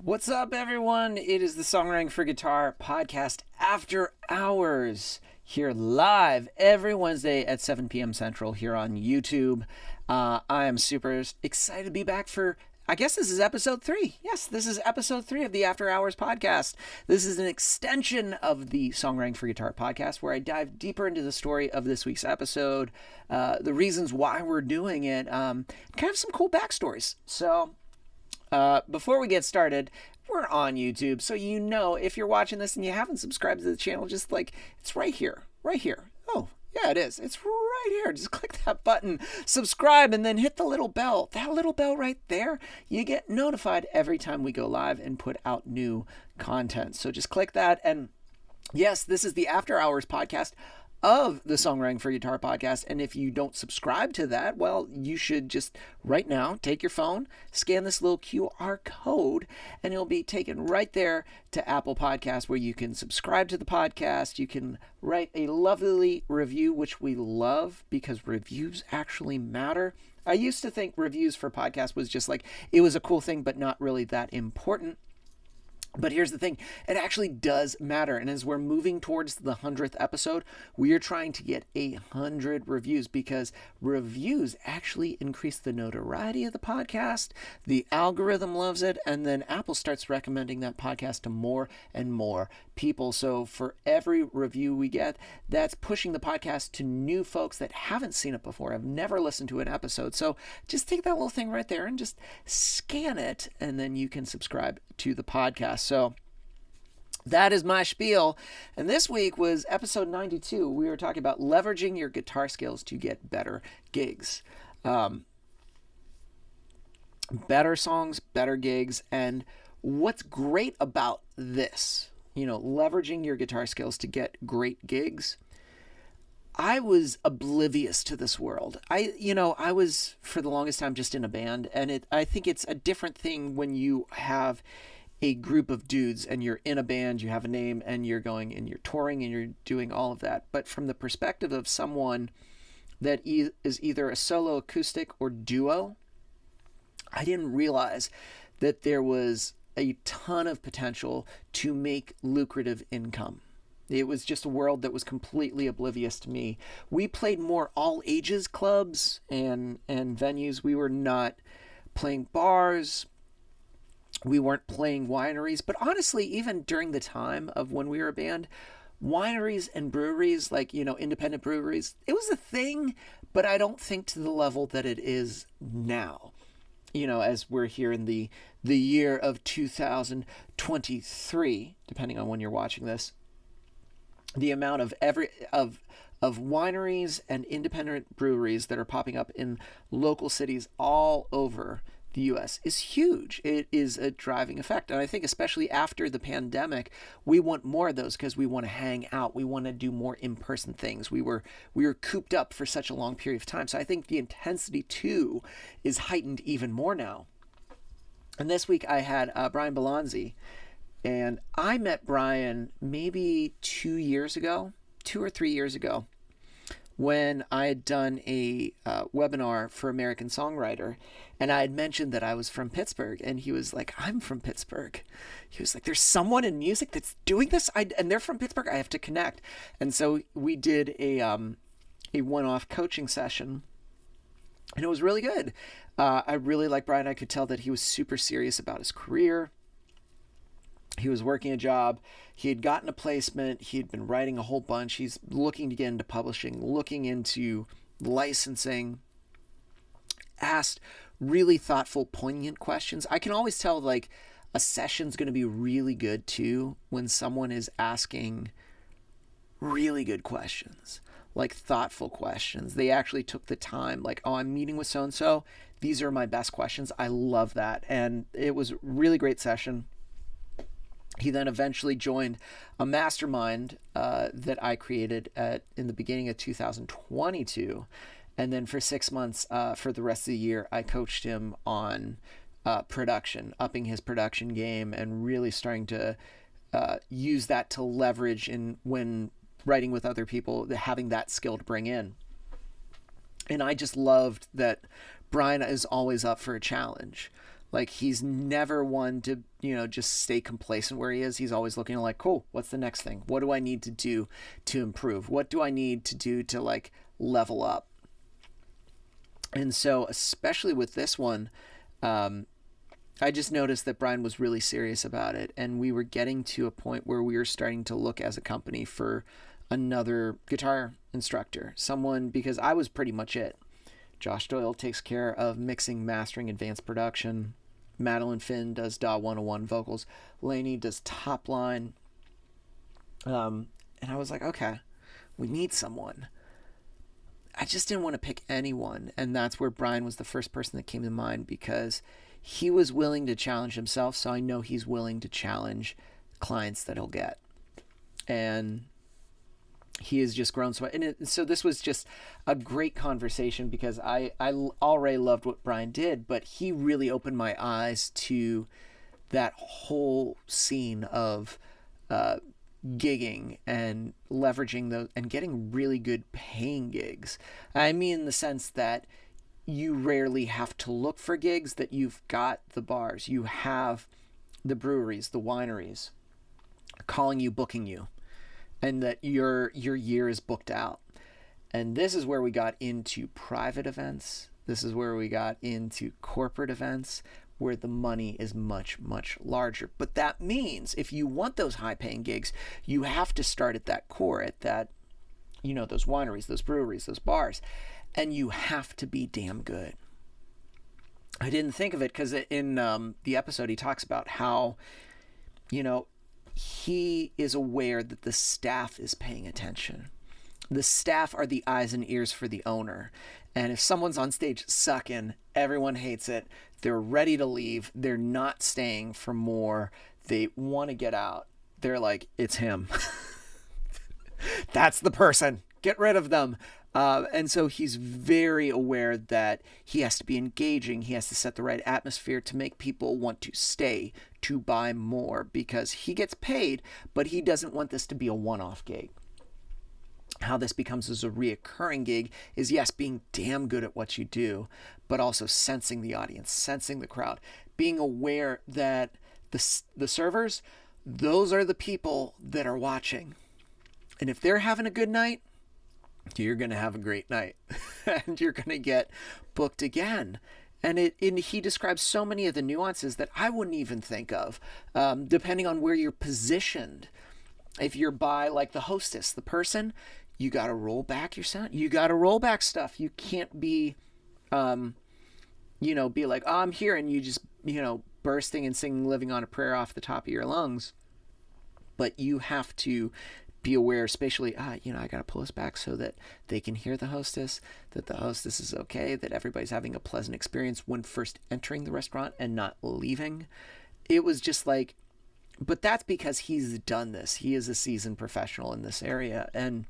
What's up, everyone? It is the Songwriting for Guitar podcast After Hours, here live every Wednesday at 7 p.m. Central here on YouTube. I am super excited to be back for, I guess this is episode 3. Yes, this is episode 3 of the After Hours podcast. This is an extension of the Songwriting for Guitar podcast where I dive deeper into the story of this week's episode, the reasons why we're doing it, kind of some cool backstories. So before we get started, we're on YouTube, so you know if you're watching this and you haven't subscribed to the channel, just like, it's right here. Oh, yeah, it is. It's right here. Just click that button, subscribe, and then hit the little bell. That little bell right there, you get notified every time we go live and put out new content. So just click that. And yes, this is the After Hours podcast of the Songwriting for Guitar podcast. And if you don't subscribe to that, well, you should just right now take your phone, scan this little QR code, and it'll be taken right there to Apple Podcasts where you can subscribe to the podcast. You can write a lovely review, which we love because reviews actually matter. I used to think reviews for podcasts was just like, it was a cool thing, but not really that important. But here's the thing, it actually does matter. And as we're moving towards the 100th episode, we are trying to get 100 reviews because reviews actually increase the notoriety of the podcast. The algorithm loves it. And then Apple starts recommending that podcast to more and more people. So for every review we get, that's pushing the podcast to new folks that haven't seen it before, have never listened to an episode. So just take that little thing right there and just scan it, and then you can subscribe to the podcast. So that is my spiel. And this week was episode 92. We were talking about leveraging your guitar skills to get better gigs. Better songs, better gigs. And what's great about this, leveraging your guitar skills to get great gigs. I was oblivious to this world. I was for the longest time just in a band, and I think it's a different thing when you have a group of dudes and you're in a band, you have a name, and you're going and you're touring and you're doing all of that. But from the perspective of someone that is either a solo acoustic or duo, I didn't realize that there was a ton of potential to make lucrative income. It was just a world that was completely oblivious to me. We played more all ages clubs and venues. We were not playing bars. We weren't playing wineries. But honestly, even during the time of when we were a band, wineries and breweries, like, independent breweries, it was a thing, but I don't think to the level that it is now. As we're here in the year of 2023, depending on when you're watching this, the amount of wineries and independent breweries that are popping up in local cities all over the U.S. is huge. It is a driving effect. And I think especially after the pandemic, we want more of those because we want to hang out. We want to do more in-person things. We were cooped up for such a long period of time. So I think the intensity too is heightened even more now. And this week I had Brian Belonzi. And I met Brian maybe 2 or 3 years ago, when I had done a webinar for American Songwriter. And I had mentioned that I was from Pittsburgh. And he was like, I'm from Pittsburgh. He was like, there's someone in music that's doing this. And they're from Pittsburgh. I have to connect. And so we did a one-off coaching session. And it was really good. I really liked Brian. I could tell that he was super serious about his career. He was working a job. He had gotten a placement. He had been writing a whole bunch. He's looking to get into publishing, looking into licensing, asked really thoughtful, poignant questions. I can always tell like a session's going to be really good too when someone is asking really good questions, like thoughtful questions. They actually took the time, like, oh, I'm meeting with so-and-so. These are my best questions. I love that. And it was a really great session. He then eventually joined a mastermind that I created in the beginning of 2022. And then for 6 months, for the rest of the year, I coached him on production, upping his production game and really starting to use that to leverage when writing with other people, having that skill to bring in. And I just loved that Brian is always up for a challenge. Like, he's never one to, just stay complacent where he is. He's always looking like, cool, what's the next thing? What do I need to do to improve? What do I need to do to like level up? And so, especially with this one, I just noticed that Brian was really serious about it. And we were getting to a point where we were starting to look as a company for another guitar instructor, someone, because I was pretty much it. Josh Doyle takes care of mixing, mastering, advanced production. Madeline Finn does DAW 101 vocals. Lainey does top line. And I was like, okay, we need someone. I just didn't want to pick anyone. And that's where Brian was the first person that came to mind, because he was willing to challenge himself. So I know he's willing to challenge clients that he'll get. And he has just grown so this was just a great conversation, because I already loved what Brian did, but he really opened my eyes to that whole scene of gigging and leveraging those and getting really good paying gigs. I mean, in the sense that you rarely have to look for gigs, that you've got the bars, you have the breweries, the wineries calling you, booking you, and that your year is booked out. And this is where we got into private events. This is where we got into corporate events, where the money is much, much larger. But that means if you want those high-paying gigs, you have to start at that core, at that, those wineries, those breweries, those bars, and you have to be damn good. I didn't think of it because in the episode he talks about how, he is aware that the staff is paying attention. The staff are the eyes and ears for the owner. And if someone's on stage sucking, everyone hates it. They're ready to leave. They're not staying for more. They want to get out. They're like, it's him. That's the person. Get rid of them. And so he's very aware that he has to be engaging. He has to set the right atmosphere to make people want to stay, to buy more, because he gets paid, but he doesn't want this to be a one-off gig. How this becomes as a reoccurring gig is, yes, being damn good at what you do, but also sensing the audience, sensing the crowd, being aware that the servers, those are the people that are watching. And if they're having a good night, you're going to have a great night and you're going to get booked again. And he describes so many of the nuances that I wouldn't even think of, depending on where you're positioned. If you're by like the hostess, the person, you got to roll back your sound. You got to roll back stuff. You can't be, be like, oh, I'm here. And you just, bursting and singing Living on a Prayer off the top of your lungs. But you have to be aware, spatially, I got to pull us back so that they can hear the hostess, that the hostess is okay, that everybody's having a pleasant experience when first entering the restaurant and not leaving. It was just like, but that's because he's done this. He is a seasoned professional in this area. And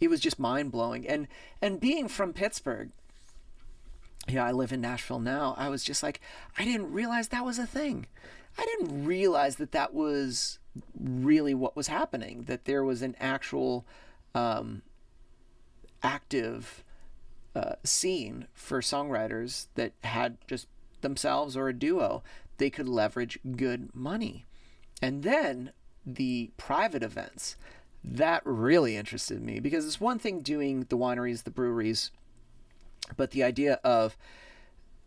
it was just mind blowing. And being from Pittsburgh, I live in Nashville now. I was just like, I didn't realize that was a thing. I didn't realize that was really what was happening, that there was an actual active scene for songwriters that had just themselves or a duo. They could leverage good money. And then the private events, that really interested me, because it's one thing doing the wineries, the breweries, but the idea of,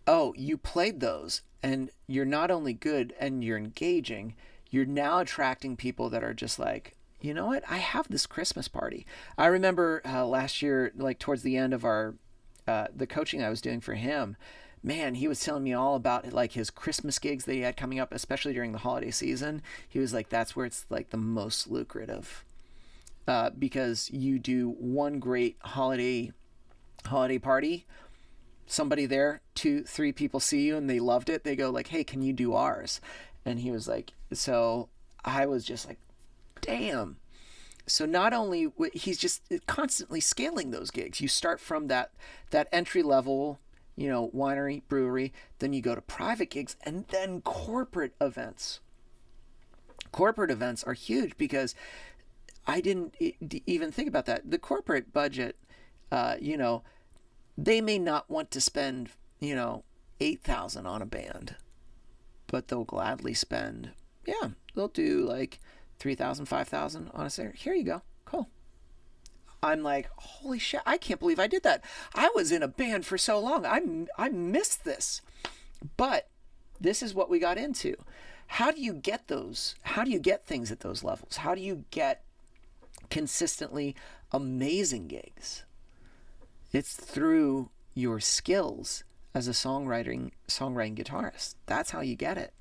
oh, you played those and you're not only good and you're engaging, you're now attracting people that are just like, you know what? I have this Christmas party. I remember last year, like towards the end of the coaching I was doing for him, man, he was telling me all about like his Christmas gigs that he had coming up, especially during the holiday season. He was like, that's where it's like the most lucrative, because you do one great holiday party, somebody there, 2-3 people see you and they loved it. They go like, hey, can you do ours? And he was like, so I was just like, damn. So not only he's just constantly scaling those gigs. You start from that entry level, winery, brewery, then you go to private gigs, and then corporate events. Corporate events are huge, because I didn't even think about that. The corporate budget, they may not want to spend, $8,000 on a band. but they'll gladly spend, yeah, they'll do like 3,000, 5,000 on a singer. Here you go. Cool. I'm like, holy shit, I can't believe I did that. I was in a band for so long. I missed this. But this is what we got into. How do you get those? How do you get things at those levels? How do you get consistently amazing gigs? It's through your skills as a songwriting guitarist. That's how you get it.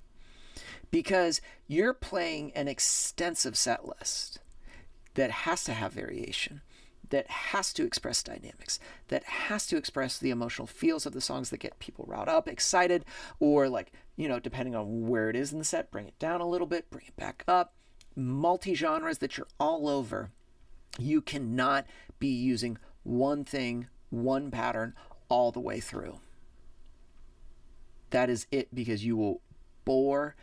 Because you're playing an extensive set list that has to have variation, that has to express dynamics, that has to express the emotional feels of the songs that get people riled up, excited, or like, depending on where it is in the set, bring it down a little bit, bring it back up. Multi-genres that you're all over. You cannot be using one thing, one pattern all the way through. That is it, because you will bore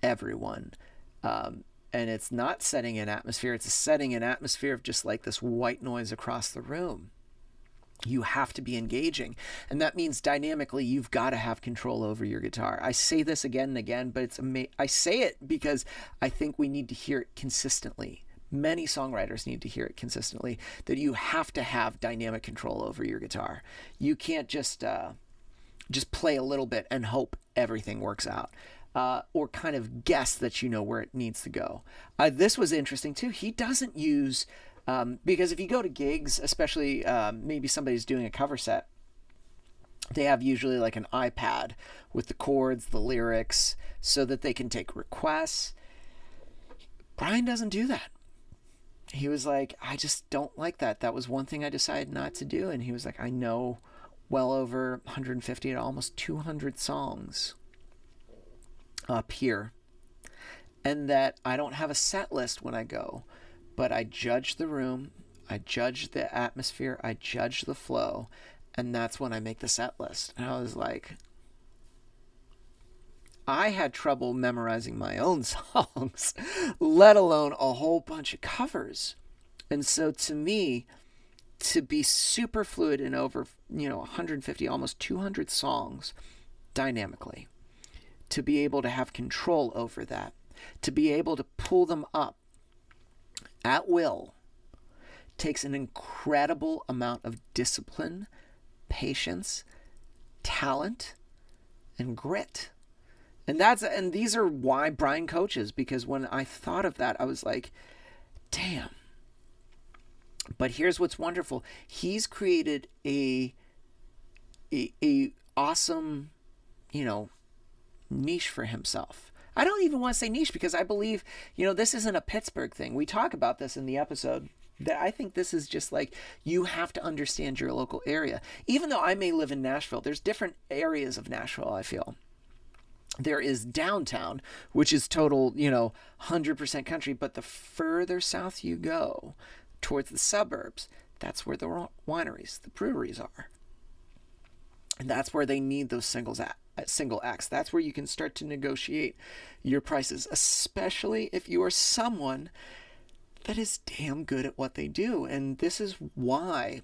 everyone. And it's not setting an atmosphere. It's setting an atmosphere of just like this white noise across the room. You have to be engaging. And that means dynamically, you've got to have control over your guitar. I say this again and again, but I say it because I think we need to hear it consistently. Many songwriters need to hear it consistently, that you have to have dynamic control over your guitar. You can't just play a little bit and hope everything works out. Or kind of guess that you know where it needs to go. This was interesting too. He doesn't use, because if you go to gigs, especially maybe somebody's doing a cover set, they have usually like an iPad with the chords, the lyrics, so that they can take requests. Brian doesn't do that. He was like, I just don't like that. That was one thing I decided not to do. And he was like, I know well over 150 to almost 200 songs up here, and that I don't have a set list when I go, but I judge the room, I judge the atmosphere, I judge the flow, and that's when I make the set list. And I was like, I had trouble memorizing my own songs, let alone a whole bunch of covers. And so to me, to be super fluid in over 150, almost 200 songs dynamically, to be able to have control over that, to be able to pull them up at will, takes an incredible amount of discipline, patience, talent, and grit. And these are why Brian coaches, because when I thought of that, I was like, damn. But here's what's wonderful. He's created a awesome, niche for himself. I don't even want to say niche, because I believe, this isn't a Pittsburgh thing. We talk about this in the episode, that I think this is just like, you have to understand your local area. Even though I may live in Nashville, there's different areas of Nashville, I feel. There is downtown, which is total, 100% country. But the further south you go towards the suburbs, that's where the wineries, the breweries are. And that's where they need those single acts. That's where you can start to negotiate your prices, especially if you are someone that is damn good at what they do. And this is why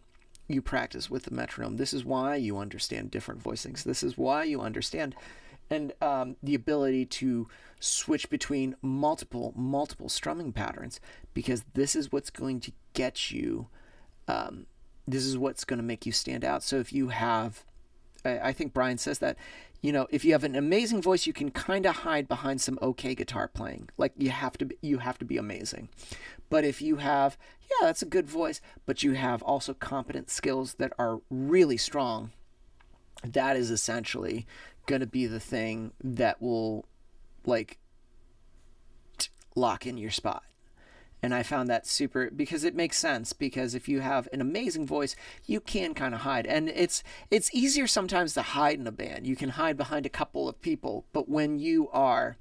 you practice with the metronome. This is why you understand different voicings. This is why you understand the ability to switch between multiple strumming patterns, because this is what's going to get you, this is what's going to make you stand out. So if you have, I think Brian says that, if you have an amazing voice, you can kind of hide behind some okay guitar playing. Like you have to be amazing. But if you have, that's a good voice, but you have also competent skills that are really strong, that is essentially going to be the thing that will lock in your spot. And I found that super, because it makes sense, because if you have an amazing voice, you can kind of hide. And it's easier sometimes to hide in a band. You can hide behind a couple of people, but when you are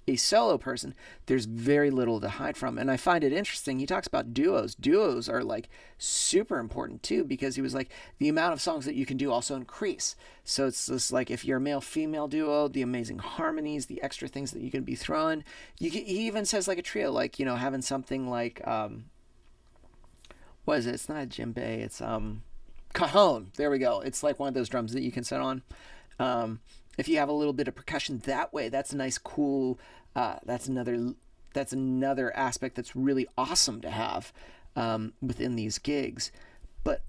a solo person, there's very little to hide from. And I find it interesting. He talks about duos. Duos are super important too, because he was like, the amount of songs that you can do also increase. So it's just like, if you're a male-female duo, the amazing harmonies, the extra things that you can be throwing. He even says a trio, having something like, what is it? It's not a djembe. It's cajon. There we go. It's like one of those drums that you can set on. if you have a little bit of percussion that way, that's a nice, cool. That's another aspect that's really awesome to have within these gigs. But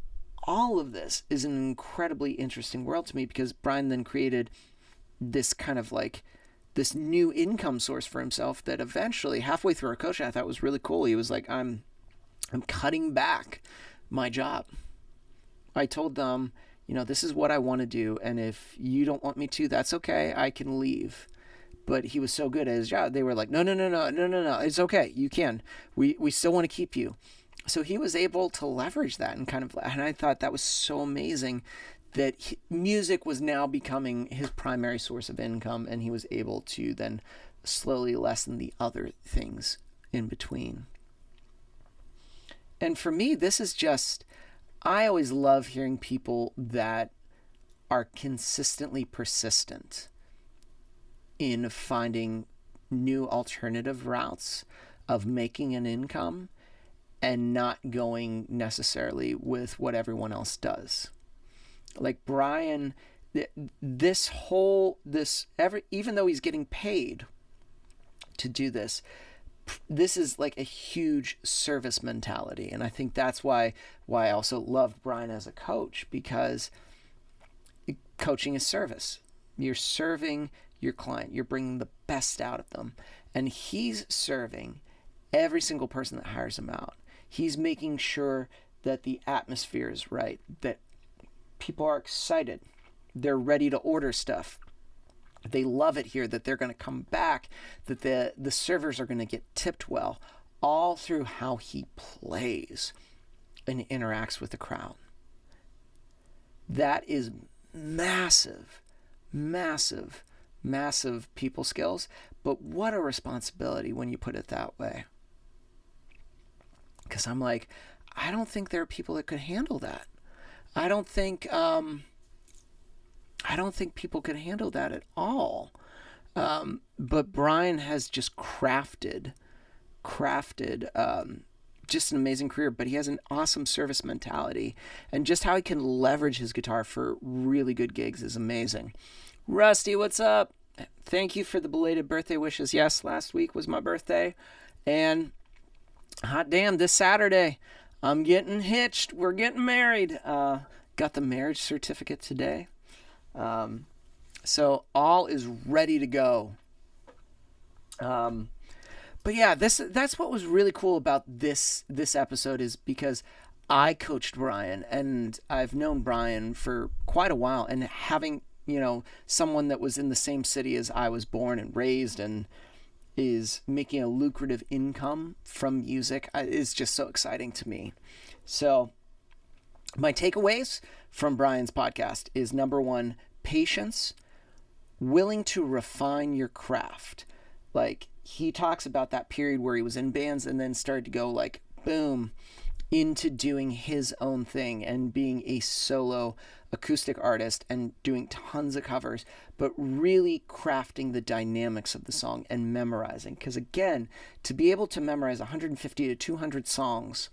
all of this is an incredibly interesting world to me, because Brian then created this kind of like this new income source for himself that eventually, halfway through our coaching, I thought was really cool. He was like, I'm cutting back my job. I told them, this is what I want to do, and if you don't want me to, that's okay. I can leave. But he was so good at his job. They were like, no, it's okay. You can. We still want to keep you. So he was able to leverage that and I thought that was so amazing that music was now becoming his primary source of income, and he was able to then slowly lessen the other things in between. And for me, this is just, I always love hearing people that are consistently persistent in finding new alternative routes of making an income and not going necessarily with what everyone else does. Like Brian, even though he's getting paid to do this, this is like a huge service mentality. And I think that's why I also loved Brian as a coach, because coaching is service. You're serving your client. You're bringing the best out of them. And he's serving every single person that hires him out. He's making sure that the atmosphere is right, that people are excited. They're ready to order stuff. They love it here, that they're going to come back, that the servers are going to get tipped well, all through how he plays and interacts with the crowd. That is massive, massive, massive people skills, but what a responsibility when you put it that way. Because I'm like, I don't think there are people that could handle that. I don't think people could handle that at all. But Brian has just crafted just an amazing career, but he has an awesome service mentality, and just how he can leverage his guitar for really good gigs is amazing. Rusty, what's up? Thank you for the belated birthday wishes. Yes, last week was my birthday, and hot damn, this Saturday I'm getting hitched. We're getting married. Got the marriage certificate today. So all is ready to go. But yeah, that's what was really cool about this episode, is because I coached Brian, and I've known Brian for quite a while, and having, someone that was in the same city as I was born and raised and is making a lucrative income from music is just so exciting to me. So my takeaways from Brian's podcast is, number one, patience, willing to refine your craft. Like, he talks about that period where he was in bands and then started to go like, boom, into doing his own thing and being a solo acoustic artist and doing tons of covers, but really crafting the dynamics of the song and memorizing. Because again, to be able to memorize 150 to 200 songs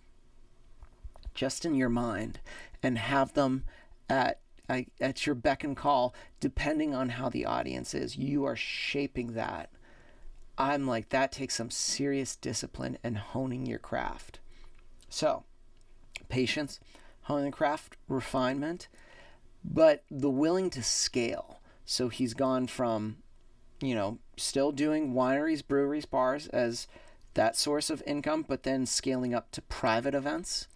just in your mind and have them at your beck and call, depending on how the audience is, you are shaping that. I'm like, that takes some serious discipline and honing your craft. So, patience, honing the craft, refinement, but the willing to scale. So he's gone from, still doing wineries, breweries, bars as that source of income, but then scaling up to private events,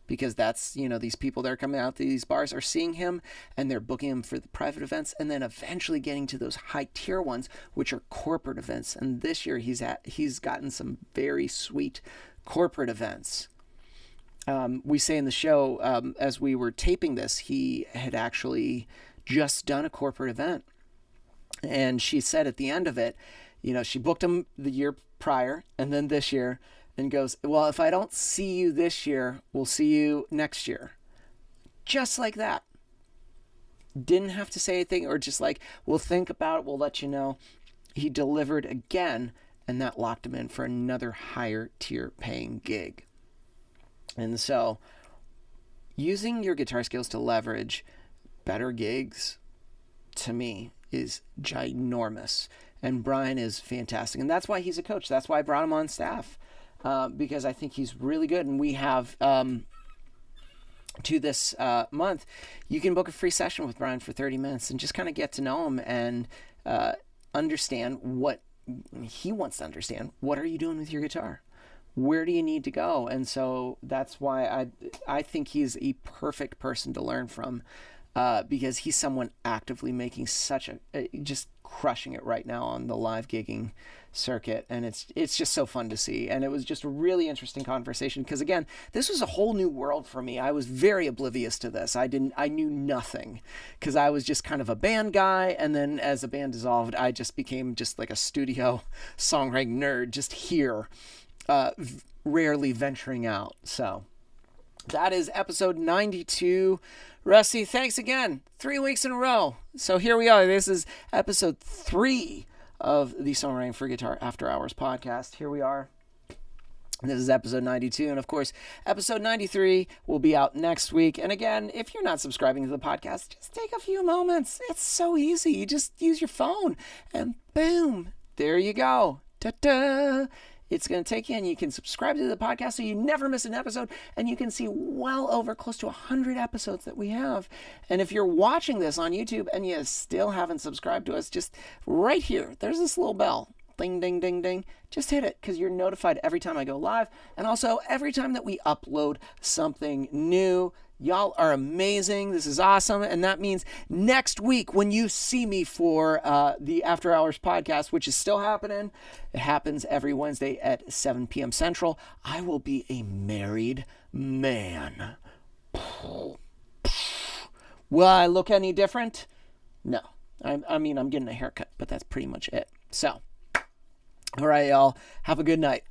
because that's, these people that are coming out to these bars are seeing him and they're booking him for the private events, and then eventually getting to those high tier ones, which are corporate events. And this year he's gotten some very sweet corporate events. We say in the show, as we were taping this, he had actually just done a corporate event, and she said at the end of it, she booked him the year prior and then this year, and goes, well, if I don't see you this year, we'll see you next year. Just like that. Didn't have to say anything, or just like, we'll think about it, we'll let you know. He delivered again, and that locked him in for another higher tier paying gig. And so, using your guitar skills to leverage better gigs, to me, is ginormous, and Brian is fantastic, and that's why he's a coach. That's why I brought him on staff, because I think he's really good. And we have to this month, you can book a free session with Brian for 30 minutes and just kind of get to know him and understand what he wants to understand. What are you doing with your guitar? Where do you need to go? And so that's why I think he's a perfect person to learn from, because he's someone actively making such just crushing it right now on the live gigging circuit, and it's just so fun to see. And it was just a really interesting conversation, because again, this was a whole new world for me. I was very oblivious to this. I knew nothing, because I was just kind of a band guy, and then as the band dissolved, I just became just like a studio songwriting nerd, just here, rarely venturing out. So that is episode 92. Rusty, thanks again. 3 weeks in a row. So here we are. This is episode 3 of the Songwriting for Guitar After Hours podcast. Here we are. This is episode 92. And of course, episode 93 will be out next week. And again, if you're not subscribing to the podcast, just take a few moments. It's so easy. You just use your phone and boom, there you go. Ta-da! It's going to take you, and you can subscribe to the podcast so you never miss an episode, and you can see well over close to 100 episodes that we have. And if you're watching this on YouTube and you still haven't subscribed to us, just right here, there's this little bell. Ding, ding, ding, ding. Just hit it, because you're notified every time I go live, and also every time that we upload something new. Y'all are amazing. This is awesome. And that means next week when you see me for the After Hours podcast, which is still happening, it happens every Wednesday at 7 p.m. Central, I will be a married man. Will I look any different? No. I mean, I'm getting a haircut, but that's pretty much it. So, all right, y'all. Have a good night.